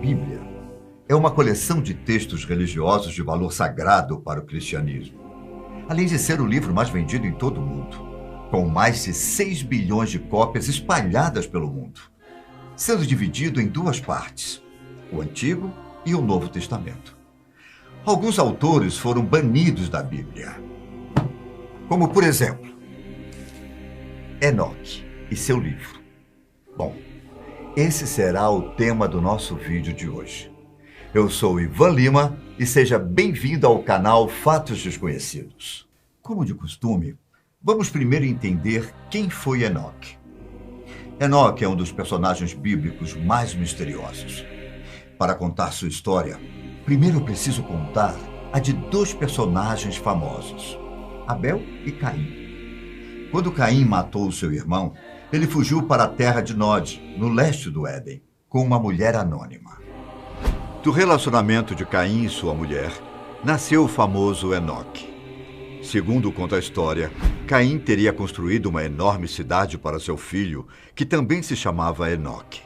Bíblia é uma coleção de textos religiosos de valor sagrado para o cristianismo, além de ser o livro mais vendido em todo o mundo, com mais de 6 bilhões de cópias espalhadas pelo mundo, sendo dividido em duas partes, o Antigo e o Novo Testamento. Alguns autores foram banidos da Bíblia, como, por exemplo, Enoque e seu livro. Bom, esse será o tema do nosso vídeo de hoje. Eu sou Ivan Lima e seja bem-vindo ao canal Fatos Desconhecidos. Como de costume, vamos primeiro entender quem foi Enoque. Enoque é um dos personagens bíblicos mais misteriosos. Para contar sua história, primeiro eu preciso contar a de dois personagens famosos, Abel e Caim. Quando Caim matou seu irmão, ele fugiu para a terra de Nod, no leste do Éden, com uma mulher anônima. Do relacionamento de Caim e sua mulher, nasceu o famoso Enoque. Segundo conta a história, Caim teria construído uma enorme cidade para seu filho, que também se chamava Enoque.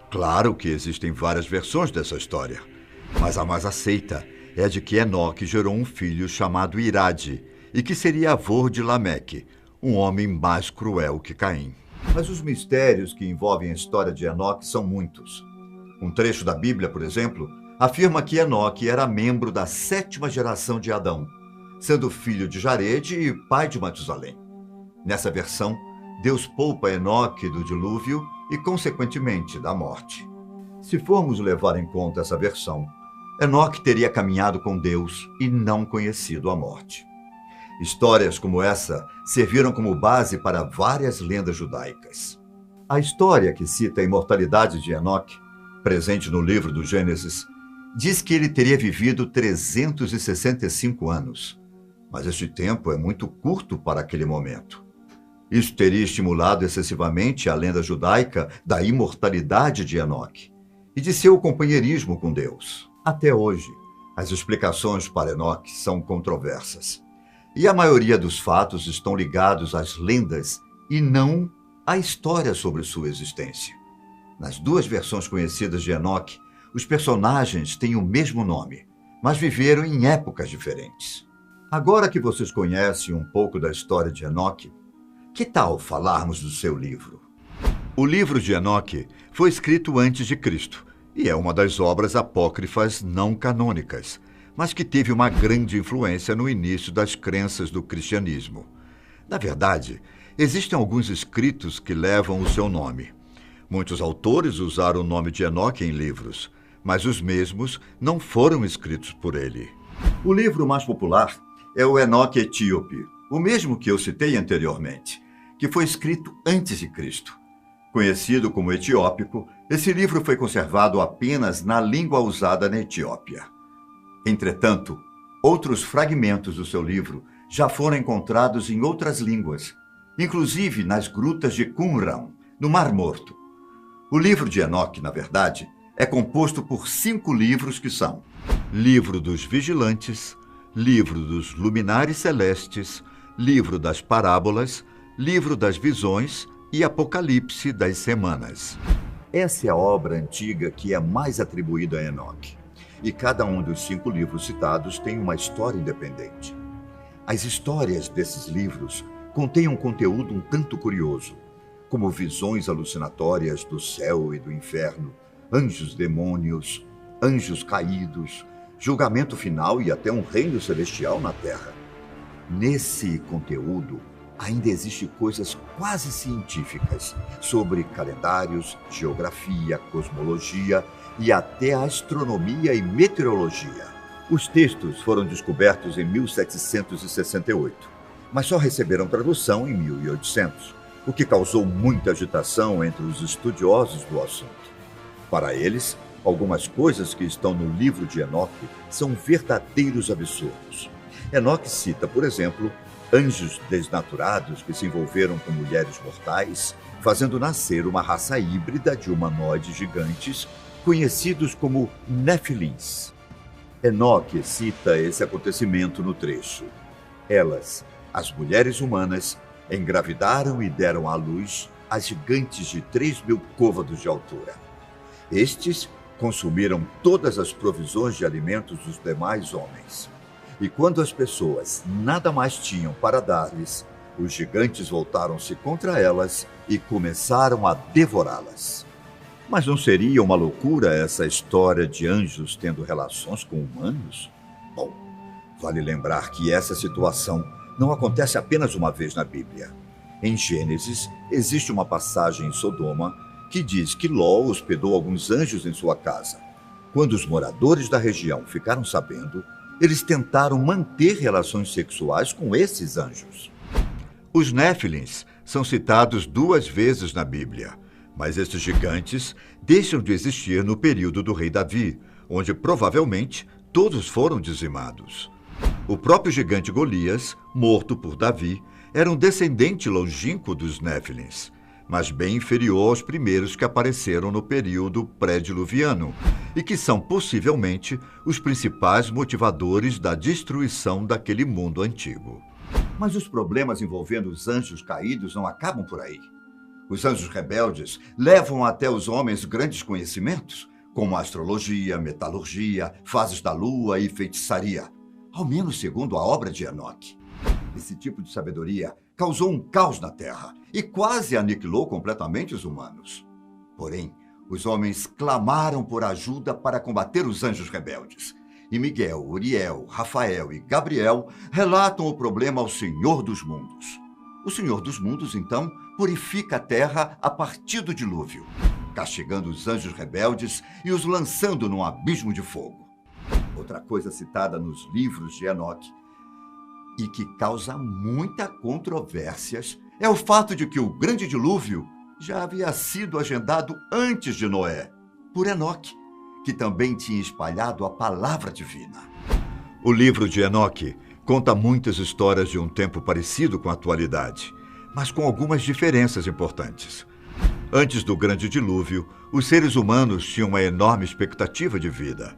Claro que existem várias versões dessa história, mas a mais aceita é a de que Enoque gerou um filho chamado Irade, e que seria avô de Lameque, um homem mais cruel que Caim. Mas os mistérios que envolvem a história de Enoque são muitos. Um trecho da Bíblia, por exemplo, afirma que Enoque era membro da 7ª geração de Adão, sendo filho de Jarede e pai de Matusalém. Nessa versão, Deus poupa Enoque do dilúvio e, consequentemente, da morte. Se formos levar em conta essa versão, Enoque teria caminhado com Deus e não conhecido a morte. Histórias como essa serviram como base para várias lendas judaicas. A história que cita a imortalidade de Enoque, presente no livro do Gênesis, diz que ele teria vivido 365 anos. Mas este tempo é muito curto para aquele momento. Isso teria estimulado excessivamente a lenda judaica da imortalidade de Enoque e de seu companheirismo com Deus. Até hoje, as explicações para Enoque são controversas. E a maioria dos fatos estão ligados às lendas e não à história sobre sua existência. Nas duas versões conhecidas de Enoque, os personagens têm o mesmo nome, mas viveram em épocas diferentes. Agora que vocês conhecem um pouco da história de Enoque, que tal falarmos do seu livro? O livro de Enoque foi escrito antes de Cristo e é uma das obras apócrifas não canônicas, mas que teve uma grande influência no início das crenças do cristianismo. Na verdade, existem alguns escritos que levam o seu nome. Muitos autores usaram o nome de Enoque em livros, mas os mesmos não foram escritos por ele. O livro mais popular é o Enoque Etíope, o mesmo que eu citei anteriormente, que foi escrito antes de Cristo. Conhecido como etiópico, esse livro foi conservado apenas na língua usada na Etiópia. Entretanto, outros fragmentos do seu livro já foram encontrados em outras línguas, inclusive nas grutas de Qumran, no Mar Morto. O livro de Enoque, na verdade, é composto por 5 livros que são Livro dos Vigilantes, Livro dos Luminares Celestes, Livro das Parábolas, Livro das Visões e Apocalipse das Semanas. Essa é a obra antiga que é mais atribuída a Enoque. E cada um dos 5 livros citados tem uma história independente. As histórias desses livros contêm um conteúdo um tanto curioso, como visões alucinatórias do céu e do inferno, anjos demônios, anjos caídos, julgamento final e até um reino celestial na terra. Nesse conteúdo, ainda existem coisas quase científicas sobre calendários, geografia, cosmologia e até astronomia e meteorologia. Os textos foram descobertos em 1768, mas só receberam tradução em 1800, o que causou muita agitação entre os estudiosos do assunto. Para eles, algumas coisas que estão no livro de Enoque são verdadeiros absurdos. Enoque cita, por exemplo, anjos desnaturados que se envolveram com mulheres mortais, fazendo nascer uma raça híbrida de humanoides gigantes conhecidos como Nefilins. Enoque cita esse acontecimento no trecho. Elas, as mulheres humanas, engravidaram e deram à luz as gigantes de 3.000 côvados de altura. Estes consumiram todas as provisões de alimentos dos demais homens. E quando as pessoas nada mais tinham para dar-lhes, os gigantes voltaram-se contra elas e começaram a devorá-las. Mas não seria uma loucura essa história de anjos tendo relações com humanos? Bom, vale lembrar que essa situação não acontece apenas uma vez na Bíblia. Em Gênesis, existe uma passagem em Sodoma que diz que Ló hospedou alguns anjos em sua casa. Quando os moradores da região ficaram sabendo, eles tentaram manter relações sexuais com esses anjos. Os Néfilins são citados 2 vezes na Bíblia, mas esses gigantes deixam de existir no período do rei Davi, onde provavelmente todos foram dizimados. O próprio gigante Golias, morto por Davi, era um descendente longínquo dos Néfilins, mas bem inferior aos primeiros que apareceram no período pré-diluviano e que são possivelmente os principais motivadores da destruição daquele mundo antigo. Mas os problemas envolvendo os anjos caídos não acabam por aí. Os anjos rebeldes levam até os homens grandes conhecimentos, como astrologia, metalurgia, fases da lua e feitiçaria, ao menos segundo a obra de Enoque. Esse tipo de sabedoria causou um caos na Terra e quase aniquilou completamente os humanos. Porém, os homens clamaram por ajuda para combater os anjos rebeldes. E Miguel, Uriel, Rafael e Gabriel relatam o problema ao Senhor dos Mundos. O Senhor dos Mundos, então, purifica a terra a partir do dilúvio, castigando os anjos rebeldes e os lançando num abismo de fogo. Outra coisa citada nos livros de Enoque e que causa muita controvérsias é o fato de que o grande dilúvio já havia sido agendado antes de Noé, por Enoque, que também tinha espalhado a palavra divina. O livro de Enoque conta muitas histórias de um tempo parecido com a atualidade, mas com algumas diferenças importantes. Antes do grande dilúvio, os seres humanos tinham uma enorme expectativa de vida.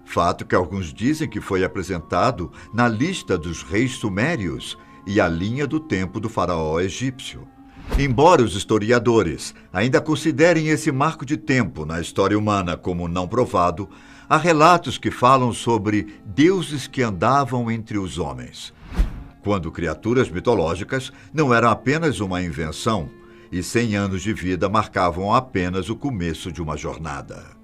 Fato que alguns dizem que foi apresentado na lista dos reis sumérios e a linha do tempo do faraó egípcio. Embora os historiadores ainda considerem esse marco de tempo na história humana como não provado, há relatos que falam sobre deuses que andavam entre os homens, quando criaturas mitológicas não eram apenas uma invenção e 100 anos de vida marcavam apenas o começo de uma jornada.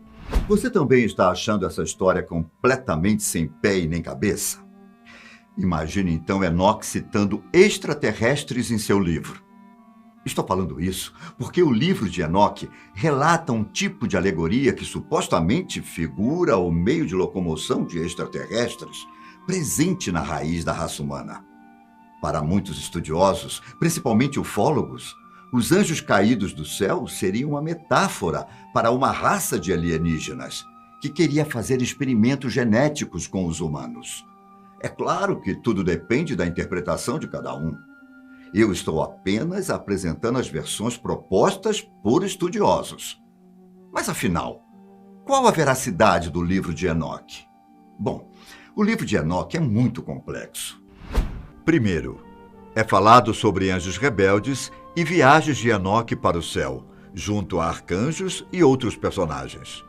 Você também está achando essa história completamente sem pé e nem cabeça? Imagine então Enoque citando extraterrestres em seu livro. Estou falando isso porque o livro de Enoque relata um tipo de alegoria que supostamente figura o meio de locomoção de extraterrestres presente na raiz da raça humana. Para muitos estudiosos, principalmente ufólogos, os anjos caídos do céu seriam uma metáfora para uma raça de alienígenas que queria fazer experimentos genéticos com os humanos. É claro que tudo depende da interpretação de cada um. Eu estou apenas apresentando as versões propostas por estudiosos. Mas afinal, qual a veracidade do livro de Enoque? Bom, o livro de Enoque é muito complexo. Primeiro, é falado sobre anjos rebeldes e viagens de Enoque para o céu, junto a arcanjos e outros personagens.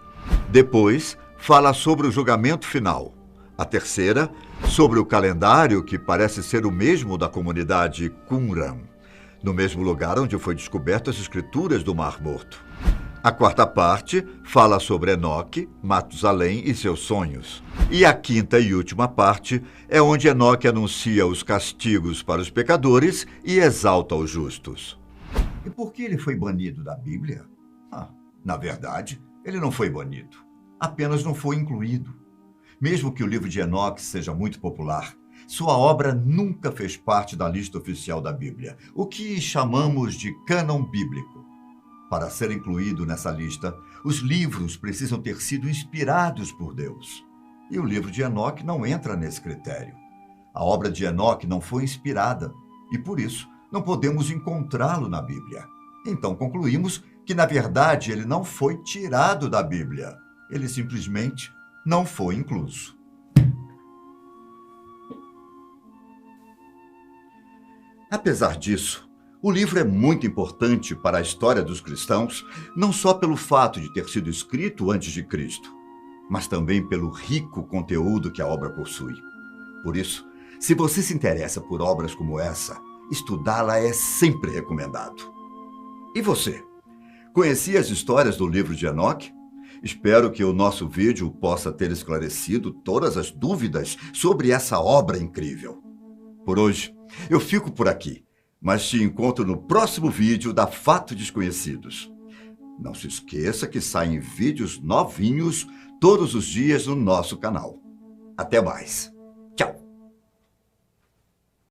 Depois, fala sobre o julgamento final. A terceira, sobre o calendário que parece ser o mesmo da comunidade Qumran, no mesmo lugar onde foi descoberto as escrituras do Mar Morto. A quarta parte fala sobre Enoque, Matusalém e seus sonhos. E a quinta e última parte é onde Enoque anuncia os castigos para os pecadores e exalta os justos. E por que ele foi banido da Bíblia? Na verdade, ele não foi banido. Apenas não foi incluído. Mesmo que o livro de Enoque seja muito popular, sua obra nunca fez parte da lista oficial da Bíblia, o que chamamos de cânon bíblico. Para ser incluído nessa lista, os livros precisam ter sido inspirados por Deus. E o livro de Enoque não entra nesse critério. A obra de Enoque não foi inspirada e, por isso, não podemos encontrá-lo na Bíblia. Então concluímos que, na verdade, ele não foi tirado da Bíblia. Ele simplesmente não foi incluso. Apesar disso, O livro é muito importante para a história dos cristãos, não só pelo fato de ter sido escrito antes de Cristo, mas também pelo rico conteúdo que a obra possui. Por isso, se você se interessa por obras como essa, estudá-la é sempre recomendado. E você? Conhecia as histórias do livro de Enoque? Espero que o nosso vídeo possa ter esclarecido todas as dúvidas sobre essa obra incrível. Por hoje, eu fico por aqui, mas te encontro no próximo vídeo da Fatos Desconhecidos. Não se esqueça que saem vídeos novinhos todos os dias no nosso canal. Até mais!